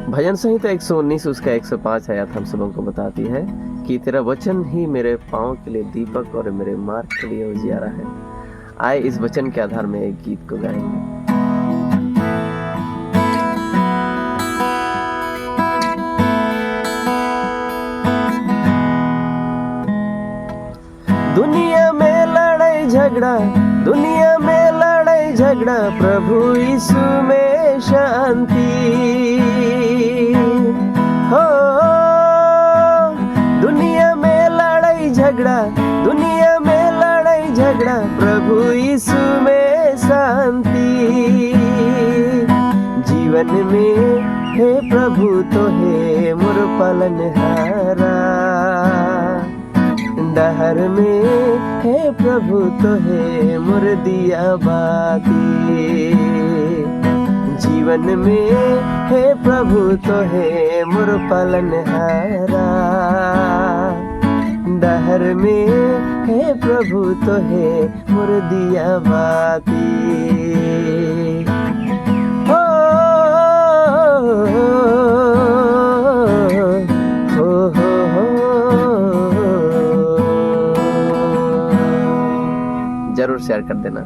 भजन संहिता 119 उसका 105 आयत हम सबों को बताती है कि तेरा वचन ही मेरे पाँव के लिए दीपक और मेरे मार्ग के लिए उजियारा है। आए इस वचन के आधार में एक गीत को गाएंगे। दुनिया में लड़ाई झगड़ा, दुनिया में लड़ाई झगड़ा, प्रभु यीशु में शांति हो। दुनिया में लड़ाई झगड़ा, दुनिया में लड़ाई झगड़ा, प्रभु यीशु में शांति। जीवन में हे प्रभु तो हे मोर पालनहारा, डहर में हे प्रभु तो हे मोर दिया बाती। जीवन में हे प्रभु तो हे मोर पालनहारा, डहर में हे प्रभु तो हे मोर दिया बाती। हो जरूर शेयर कर देना।